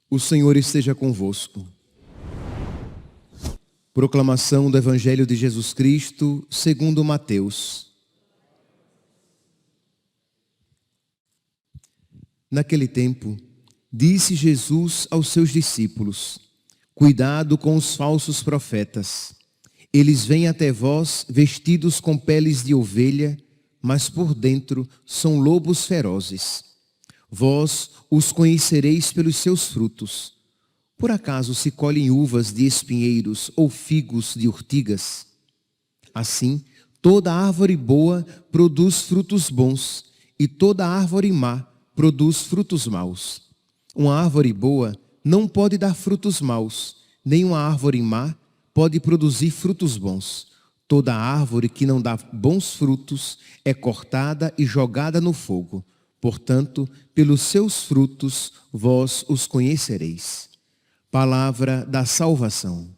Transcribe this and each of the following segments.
O Senhor esteja convosco. Proclamação do Evangelho de Jesus Cristo, segundo Mateus. Naquele tempo, disse Jesus aos seus discípulos: cuidado com os falsos profetas. Eles vêm até vós vestidos com peles de ovelha, mas por dentro são lobos ferozes. Vós os conhecereis pelos seus frutos. Por acaso se colhem uvas de espinheiros ou figos de urtigas? Assim, toda árvore boa produz frutos bons, e toda árvore má produz frutos maus. Uma árvore boa não pode dar frutos maus, nem uma árvore má pode produzir frutos bons. Toda árvore que não dá bons frutos é cortada e jogada no fogo. Portanto, pelos seus frutos vós os conhecereis. Palavra da salvação.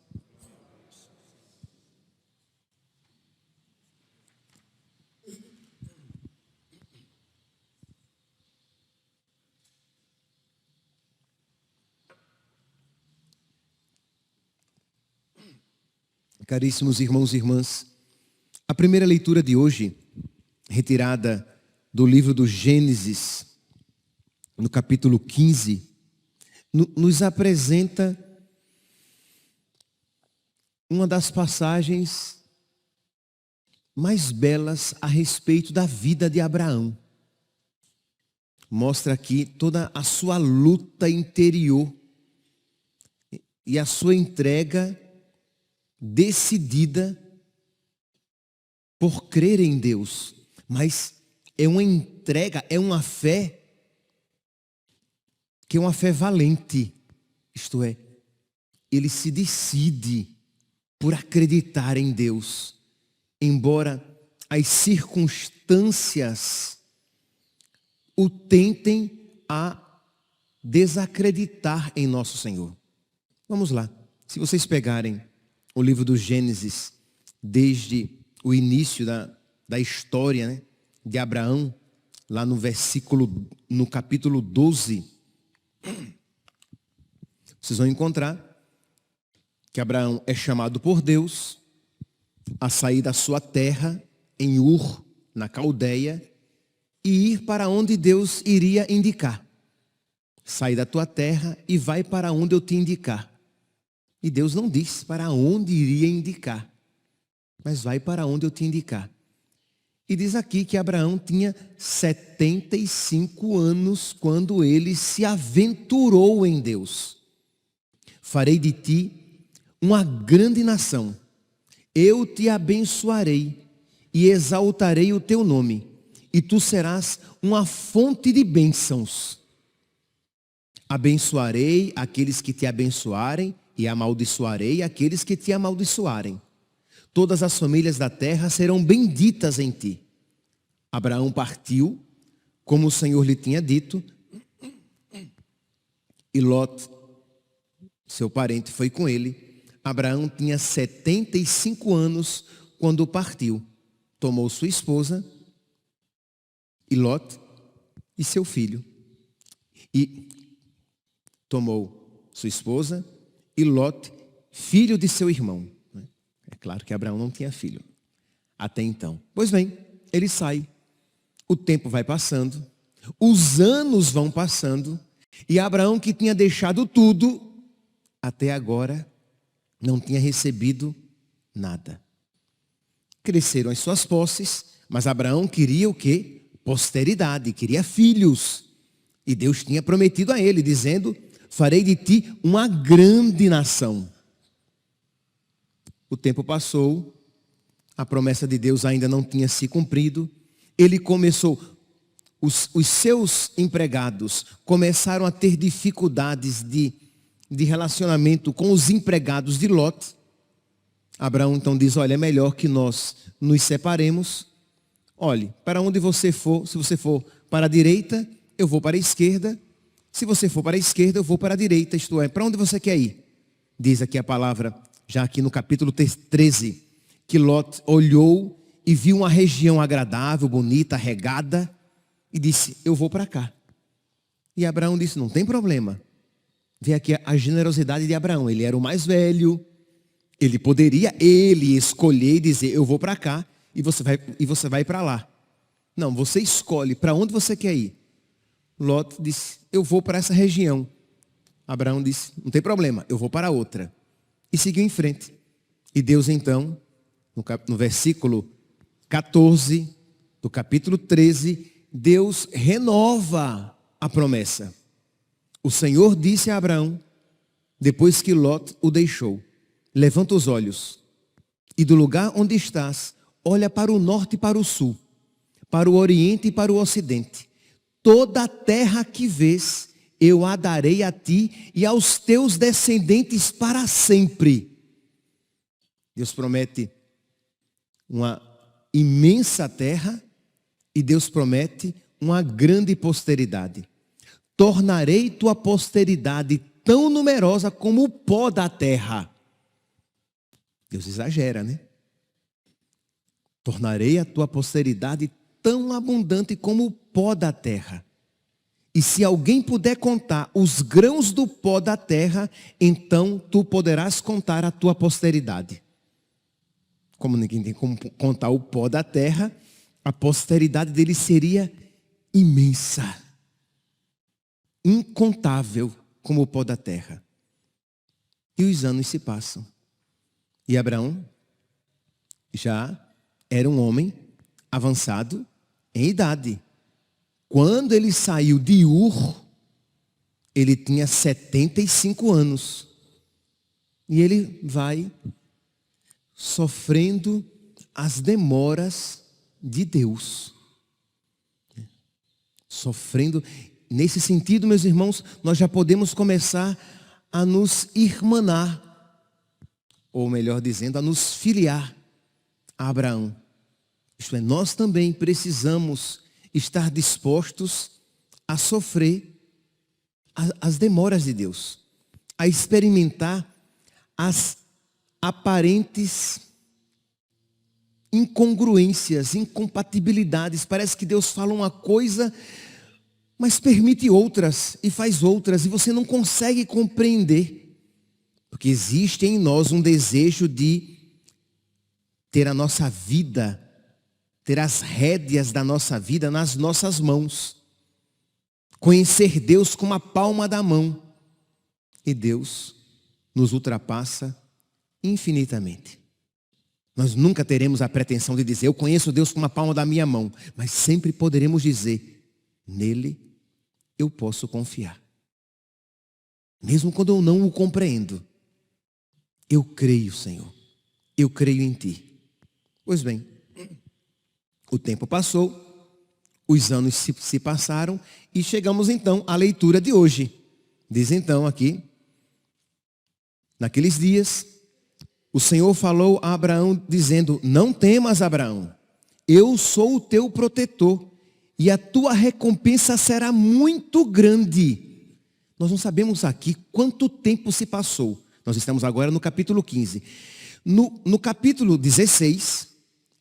Caríssimos irmãos e irmãs, a primeira leitura de hoje, retirada do livro do Gênesis, no capítulo 15, nos apresenta uma das passagens mais belas a respeito da vida de Abraão. Mostra aqui toda a sua luta interior e a sua entrega decidida por crer em Deus, mas é uma entrega, é uma fé que é uma fé valente. Isto é, ele se decide por acreditar em Deus, embora as circunstâncias o tentem a desacreditar em nosso Senhor. Vamos lá, se vocês pegarem o livro do Gênesis, desde o início da história, né, de Abraão, lá no capítulo 12, vocês vão encontrar que Abraão é chamado por Deus a sair da sua terra em Ur, na Caldeia, e ir para onde Deus iria indicar. Sai da tua terra e vai para onde eu te indicar. E Deus não disse para onde iria indicar, mas vai para onde eu te indicar. E diz aqui que Abraão tinha 75 anos quando ele se aventurou em Deus. Farei de ti uma grande nação. Eu te abençoarei e exaltarei o teu nome. E tu serás uma fonte de bênçãos. Abençoarei aqueles que te abençoarem e amaldiçoarei aqueles que te amaldiçoarem. Todas as famílias da terra serão benditas em ti. Abraão partiu, como o Senhor lhe tinha dito, e Lot, seu parente, foi com ele. Abraão tinha 75 anos quando partiu. Tomou sua esposa, e Lot, e seu filho. E tomou sua esposa, e Lot, filho de seu irmão. É claro que Abraão não tinha filho até então. Pois bem, ele sai. O tempo vai passando, os anos vão passando, e Abraão, que tinha deixado tudo, até agora não tinha recebido nada. Cresceram as suas posses, mas Abraão queria o quê? Posteridade, queria filhos. E Deus tinha prometido a ele, dizendo: farei de ti uma grande nação. O tempo passou, a promessa de Deus ainda não tinha se cumprido. Ele começou, os seus empregados começaram a ter dificuldades de relacionamento com os empregados de Lot. Abraão então diz: olha, é melhor que nós nos separemos. olhe, para onde você for, se você for para a direita, eu vou para a esquerda. Se você for para a esquerda, eu vou para a direita, isto é, para onde você quer ir? Diz aqui a palavra, já aqui no capítulo 13, que Lot olhou e viu uma região agradável, bonita, regada, e disse, eu vou para cá. E Abraão disse, não tem problema. Vê aqui a generosidade de Abraão, ele era o mais velho, ele poderia escolher e dizer, eu vou para cá e você vai para lá. Não, você escolhe para onde você quer ir. Lot disse, eu vou para essa região. Abraão disse, não tem problema, eu vou para outra. E seguiu em frente. E Deus então, no versículo 14 do capítulo 13, Deus renova a promessa. O Senhor disse a Abraão, depois que Lot o deixou, levanta os olhos e do lugar onde estás, olha para o norte e para o sul, para o oriente e para o ocidente. Toda a terra que vês, eu a darei a ti e aos teus descendentes para sempre. Deus promete uma imensa terra e Deus promete uma grande posteridade. Tornarei tua posteridade tão numerosa como o pó da terra. Deus exagera, né? Tornarei a tua posteridade tão abundante como o pó da terra. E se alguém puder contar os grãos do pó da terra, então tu poderás contar a tua posteridade. Como ninguém tem como contar o pó da terra, a posteridade dele seria imensa, incontável como o pó da terra. E os anos se passam. E Abraão já era um homem avançado em idade. Quando ele saiu de Ur, ele tinha 75 anos. E ele vai sofrendo as demoras de Deus. Sofrendo. Nesse sentido, meus irmãos, nós já podemos começar a nos irmanar, ou melhor dizendo, a nos filiar a Abraão. Isto é, nós também precisamos estar dispostos a sofrer as demoras de Deus, a experimentar as aparentes incongruências, incompatibilidades. Parece que Deus fala uma coisa, mas permite outras e faz outras, e você não consegue compreender, porque existe em nós um desejo de ter a nossa vida, ter as rédeas da nossa vida nas nossas mãos, conhecer Deus com a palma da mão, e Deus nos ultrapassa infinitamente. Nós nunca teremos a pretensão de dizer, eu conheço Deus com a palma da minha mão, mas sempre poderemos dizer, nele eu posso confiar. Mesmo quando eu não o compreendo, eu creio, Senhor, eu creio em Ti. Pois bem, o tempo passou, os anos se passaram e chegamos então à leitura de hoje. Diz então aqui, naqueles dias, o Senhor falou a Abraão dizendo, não temas, Abraão, eu sou o teu protetor e a tua recompensa será muito grande. Nós não sabemos aqui quanto tempo se passou. Nós estamos agora no capítulo 15. No capítulo 16,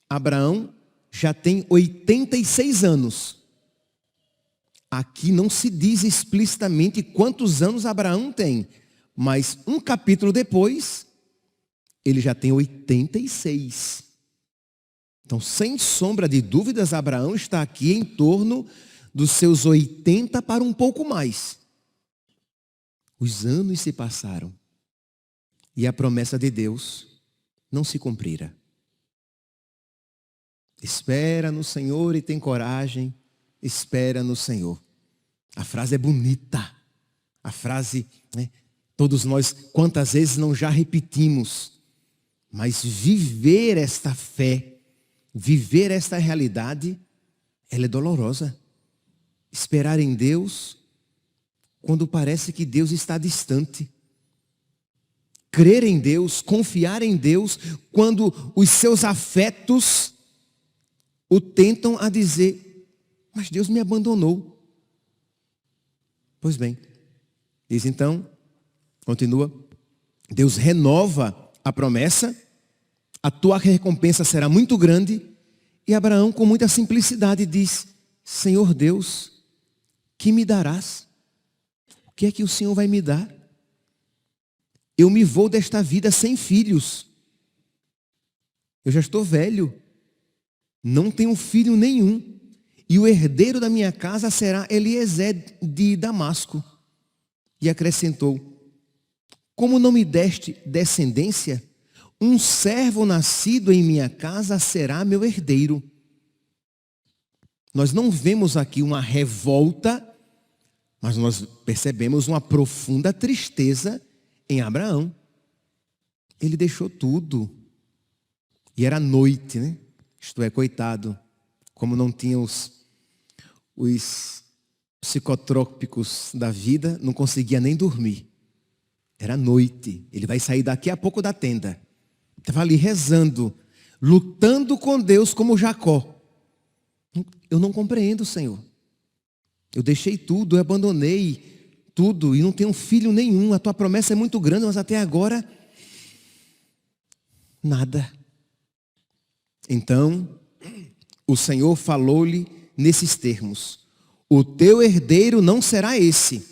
Abraão já tem 86 anos. Aqui não se diz explicitamente quantos anos Abraão tem, mas um capítulo depois, ele já tem 86. Então, sem sombra de dúvidas, Abraão está aqui em torno dos seus 80 para um pouco mais. Os anos se passaram e a promessa de Deus não se cumprira. Espera no Senhor e tem coragem, espera no Senhor. A frase é bonita. A frase, né, todos nós, quantas vezes não já repetimos. Mas viver esta fé, viver esta realidade, ela é dolorosa. Esperar em Deus quando parece que Deus está distante. Crer em Deus, confiar em Deus, quando os seus afetos o tentam a dizer: mas Deus me abandonou. Pois bem, diz então, continua, Deus renova a promessa, a tua recompensa será muito grande. E Abraão, com muita simplicidade, diz: Senhor Deus, que me darás? O que é que o Senhor vai me dar? Eu me vou desta vida sem filhos. Eu já estou velho. Não tenho filho nenhum. E o herdeiro da minha casa será Eliezer de Damasco. E acrescentou: como não me deste descendência, um servo nascido em minha casa será meu herdeiro. Nós não vemos aqui uma revolta, mas nós percebemos uma profunda tristeza em Abraão. Ele deixou tudo. E era noite, né? Isto é, coitado, como não tinha os psicotrópicos da vida, não conseguia nem dormir. Era noite. Ele vai sair daqui a pouco da tenda. Estava ali rezando, lutando com Deus como Jacó. Eu não compreendo, Senhor. Eu deixei tudo, eu abandonei tudo e não tenho filho nenhum. A tua promessa é muito grande, mas até agora, nada. Então, o Senhor falou-lhe nesses termos: o teu herdeiro não será esse,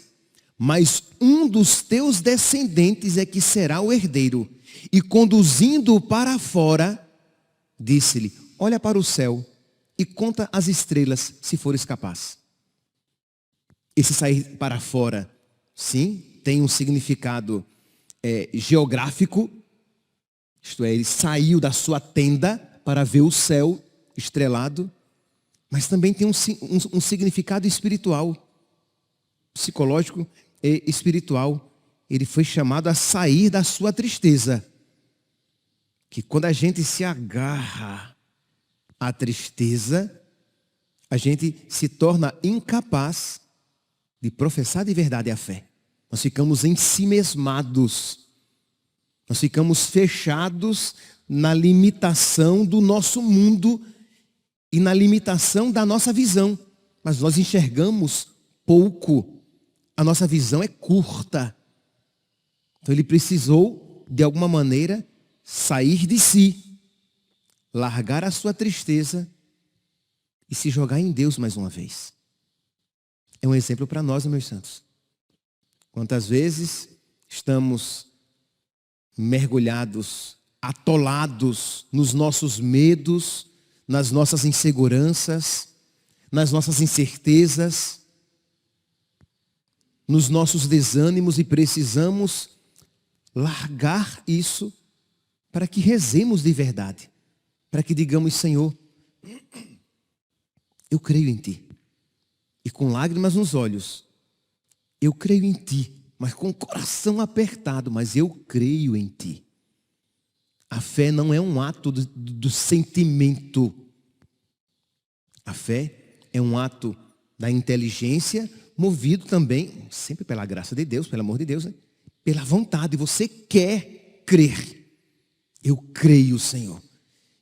mas um dos teus descendentes é que será o herdeiro. E conduzindo-o para fora, disse-lhe: olha para o céu e conta as estrelas, se fores capaz. Esse sair para fora, sim, tem um significado geográfico. Isto é, ele saiu da sua tenda para ver o céu estrelado. Mas também tem um significado espiritual, psicológico e espiritual. Ele foi chamado a sair da sua tristeza. Que quando a gente se agarra à tristeza, a gente se torna incapaz de professar de verdade a fé. Nós ficamos ensimesmados. Nós ficamos fechados na limitação do nosso mundo e na limitação da nossa visão. Mas nós enxergamos pouco. A nossa visão é curta. Então ele precisou, de alguma maneira, sair de si, largar a sua tristeza e se jogar em Deus mais uma vez. É um exemplo para nós, meus santos. Quantas vezes estamos mergulhados, atolados nos nossos medos, nas nossas inseguranças, nas nossas incertezas, nos nossos desânimos, e precisamos largar isso para que rezemos de verdade, para que digamos: Senhor, eu creio em Ti. E com lágrimas nos olhos, eu creio em Ti, mas com o coração apertado, mas eu creio em Ti. A fé não é um ato do sentimento. A fé é um ato da inteligência, movido também, sempre pela graça de Deus, pelo amor de Deus, né? Pela vontade. Você quer crer. Eu creio, Senhor.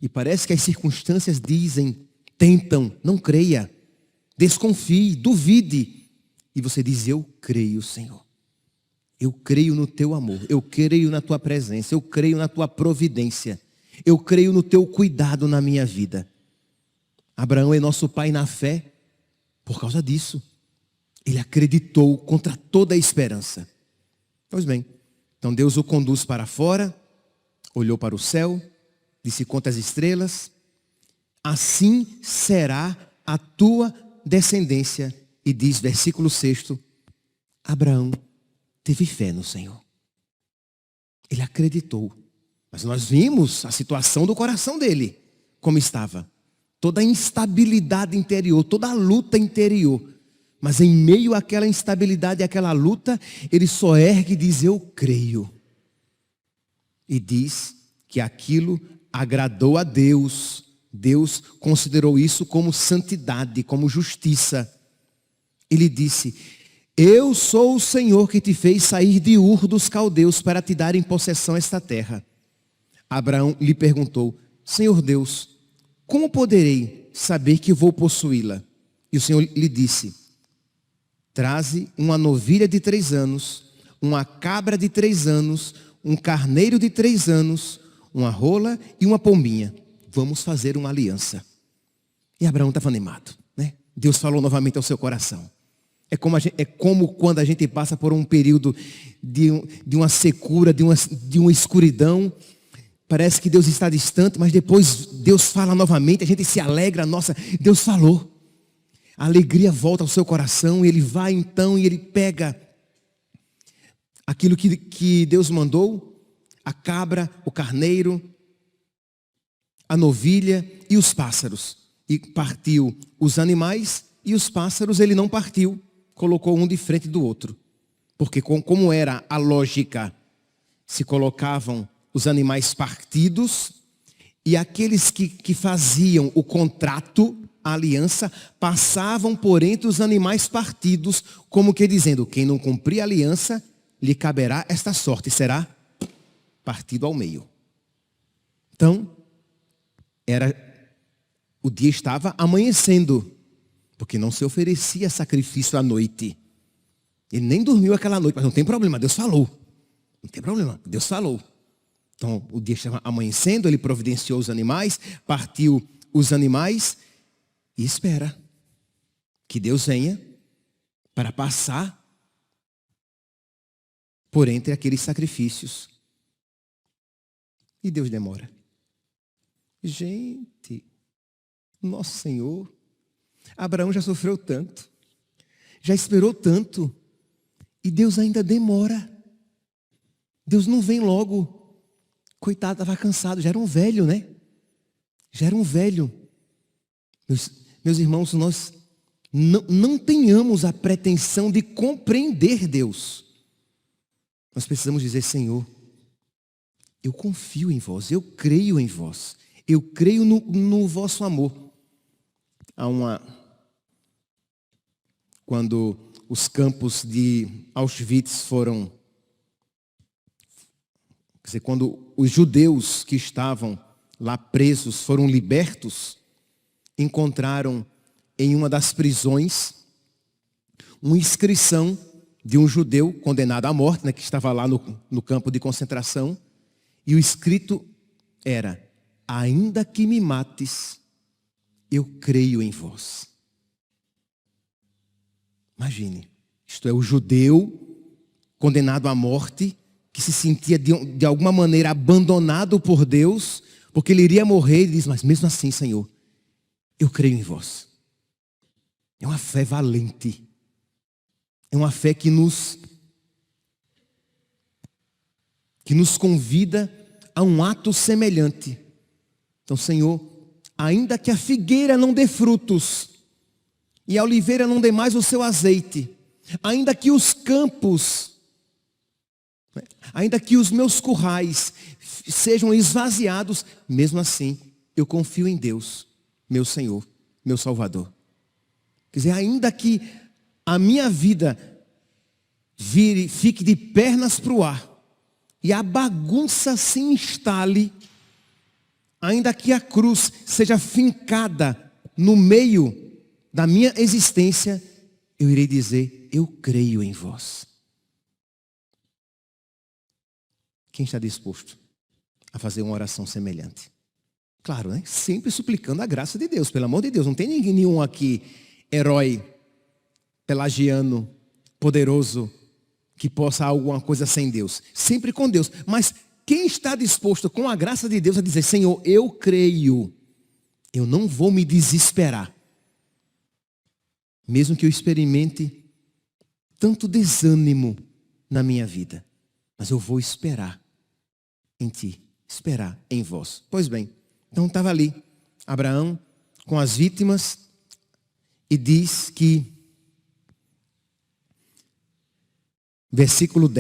E parece que as circunstâncias dizem, tentam, não creia, desconfie, duvide. E você diz: eu creio, Senhor. Eu creio no Teu amor, eu creio na Tua presença, eu creio na Tua providência, eu creio no Teu cuidado na minha vida. Abraão é nosso pai na fé por causa disso. Ele acreditou contra toda a esperança. Pois bem, então Deus o conduz para fora, olhou para o céu, disse: conta as estrelas, assim será a tua descendência. E diz, versículo 6, Abraão teve fé no Senhor. Ele acreditou. Mas nós vimos a situação do coração dele, como estava. Toda a instabilidade interior, toda a luta interior. Mas em meio àquela instabilidade e àquela luta, ele só ergue e diz: eu creio. E diz que aquilo agradou a Deus. Deus considerou isso como santidade, como justiça. Ele disse: eu sou o Senhor que te fez sair de Ur dos caldeus para te dar em possessão esta terra. Abraão lhe perguntou: Senhor Deus, como poderei saber que vou possuí-la? E o Senhor lhe disse: traze uma novilha de 3 anos, uma cabra de 3 anos, um carneiro de 3 anos, uma rola e uma pombinha. Vamos fazer uma aliança. E Abraão estava animado, né? Deus falou novamente ao seu coração. É como quando a gente passa por um período de uma secura, de uma escuridão. Parece que Deus está distante, mas depois Deus fala novamente, a gente se alegra. Nossa, Deus falou. A alegria volta ao seu coração e ele vai então e ele pega aquilo que Deus mandou, a cabra, o carneiro, a novilha e os pássaros. E partiu os animais e os pássaros ele não partiu, colocou um de frente do outro. Porque como era a lógica, se colocavam os animais partidos e aqueles que faziam o contrato, a aliança, passavam por entre os animais partidos, como que dizendo: quem não cumprir a aliança, lhe caberá esta sorte, será partido ao meio. Então, o dia estava amanhecendo, porque não se oferecia sacrifício à noite. Ele nem dormiu aquela noite, mas não tem problema, Deus falou. Não tem problema, Deus falou. Então, o dia estava amanhecendo, ele providenciou os animais, partiu os animais e espera que Deus venha para passar por entre aqueles sacrifícios. E Deus demora. Gente, nosso Senhor, Abraão já sofreu tanto, já esperou tanto, e Deus ainda demora. Deus não vem logo. Coitado, estava cansado, já era um velho, né? Já era um velho. Meus irmãos, nós não tenhamos a pretensão de compreender Deus. Nós precisamos dizer: Senhor, eu confio em vós, eu creio em vós, eu creio no vosso amor. Quando os campos de Auschwitz foram, quer dizer, quando os judeus que estavam lá presos foram libertos, encontraram em uma das prisões uma inscrição de um judeu condenado à morte, né, que estava lá no campo de concentração, e o escrito era: ainda que me mates, eu creio em vós. Imagine, isto é, o judeu condenado à morte, que se sentia de alguma maneira abandonado por Deus, porque ele iria morrer, e diz: mas mesmo assim, Senhor, eu creio em vós. É uma fé valente. É uma fé que nos convida a um ato semelhante. Então, Senhor, ainda que a figueira não dê frutos, e a oliveira não dê mais o seu azeite, ainda que os campos, ainda que os meus currais sejam esvaziados, mesmo assim, eu confio em Deus, meu Senhor, meu Salvador. Quer dizer, ainda que a minha vida fique de pernas para o ar, e a bagunça se instale, ainda que a cruz seja fincada no meio da minha existência, eu irei dizer: eu creio em vós. Quem está disposto a fazer uma oração semelhante? Claro, né? Sempre suplicando a graça de Deus, pelo amor de Deus. Não tem nenhum aqui, herói, pelagiano, poderoso, que possa alguma coisa sem Deus. Sempre com Deus. Mas quem está disposto com a graça de Deus a dizer: Senhor, eu creio, eu não vou me desesperar. Mesmo que eu experimente tanto desânimo na minha vida, mas eu vou esperar em ti, esperar em vós. Pois bem, então estava ali Abraão com as vítimas, e diz que, versículo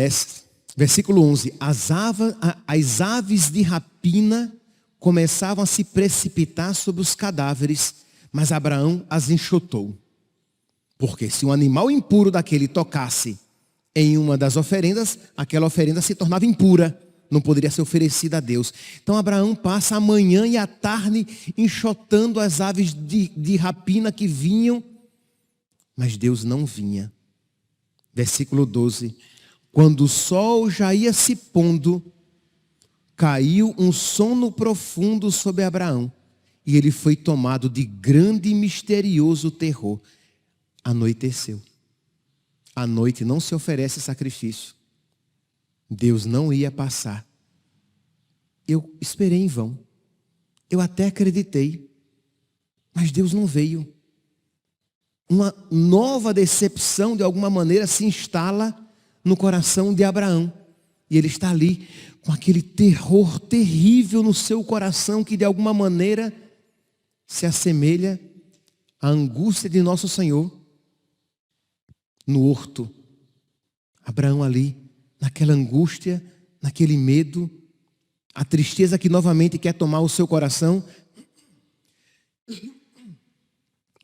11, as aves de rapina começavam a se precipitar sobre os cadáveres, mas Abraão as enxotou. Porque se um animal impuro daquele tocasse em uma das oferendas, aquela oferenda se tornava impura. não poderia ser oferecida a Deus. Então Abraão passa a manhã e a tarde enxotando as aves de rapina que vinham, mas Deus não vinha. Versículo 12. Quando o sol já ia se pondo, caiu um sono profundo sobre Abraão, e ele foi tomado de grande e misterioso terror. Anoiteceu. À noite não se oferece sacrifício. Deus não ia passar. Eu esperei em vão. Eu até acreditei, mas Deus não veio. Uma nova decepção, de alguma maneira, se instala no coração de Abraão. E ele está ali com aquele terror terrível no seu coração, que de alguma maneira se assemelha à angústia de nosso Senhor no horto. Abraão ali, naquela angústia, naquele medo, a tristeza que novamente quer tomar o seu coração.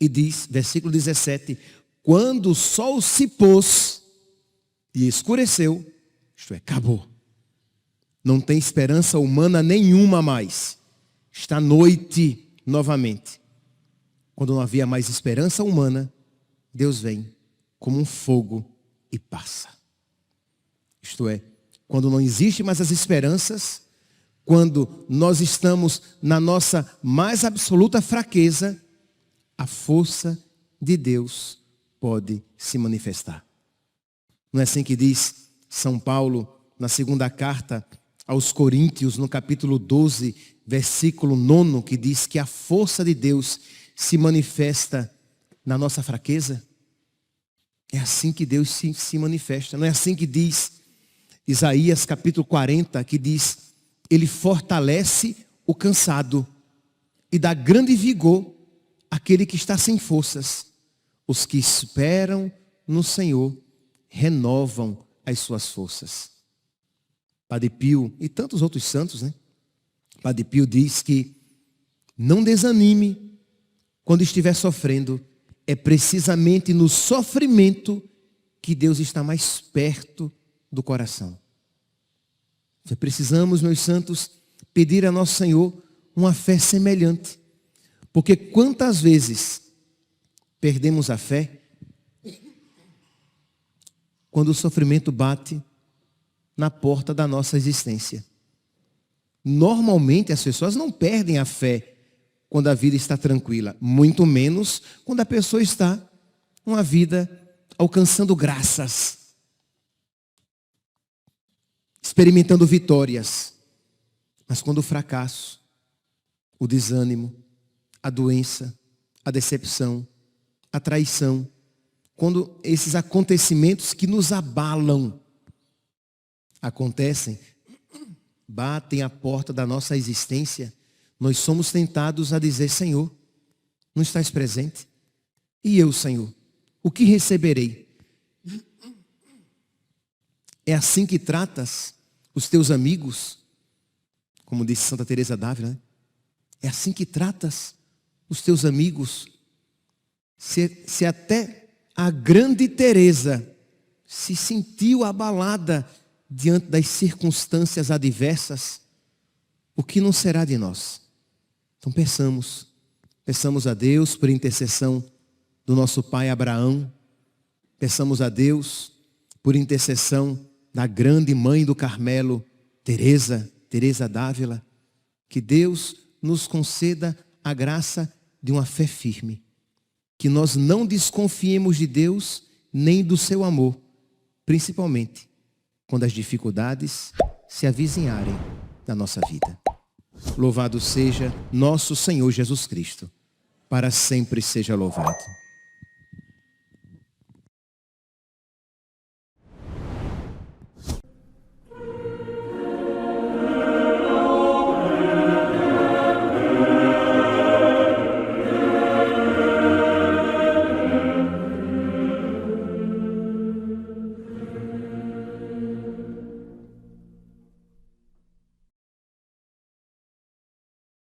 E diz, versículo 17, quando o sol se pôs e escureceu, isto é, acabou. Não tem esperança humana nenhuma mais. Está noite novamente. Quando não havia mais esperança humana, Deus vem como um fogo e passa. Isto é, quando não existe mais as esperanças, quando nós estamos na nossa mais absoluta fraqueza, a força de Deus pode se manifestar. Não é assim que diz São Paulo na segunda carta aos Coríntios, no capítulo 12, versículo 9, que diz que a força de Deus se manifesta na nossa fraqueza? É assim que Deus se manifesta. Não é assim que diz Isaías capítulo 40, que diz, ele fortalece o cansado e dá grande vigor àquele que está sem forças. Os que esperam no Senhor renovam as suas forças. Padre Pio e tantos outros santos, né? Padre Pio diz que não desanime quando estiver sofrendo. É precisamente no sofrimento que Deus está mais perto do coração. Precisamos, meus santos, pedir a nosso Senhor uma fé semelhante. Porque quantas vezes perdemos a fé quando o sofrimento bate na porta da nossa existência. Normalmente as pessoas não perdem a fé quando a vida está tranquila, muito menos quando a pessoa está uma vida alcançando graças, experimentando vitórias. Mas quando o fracasso, o desânimo, a doença, a decepção, a traição, quando esses acontecimentos que nos abalam acontecem, batem à porta da nossa existência, nós somos tentados a dizer, Senhor, não estás presente? E eu, Senhor, o que receberei? É assim que tratas os teus amigos? Como disse Santa Teresa d'Ávila, né? É assim que tratas os teus amigos? Se até a grande Teresa se sentiu abalada diante das circunstâncias adversas, o que não será de nós? Então peçamos a Deus por intercessão do nosso pai Abraão, peçamos a Deus por intercessão da grande mãe do Carmelo, Teresa d'Ávila, que Deus nos conceda a graça de uma fé firme, que nós não desconfiemos de Deus nem do seu amor, principalmente quando as dificuldades se avizinharem na nossa vida. Louvado seja nosso Senhor Jesus Cristo, para sempre seja louvado.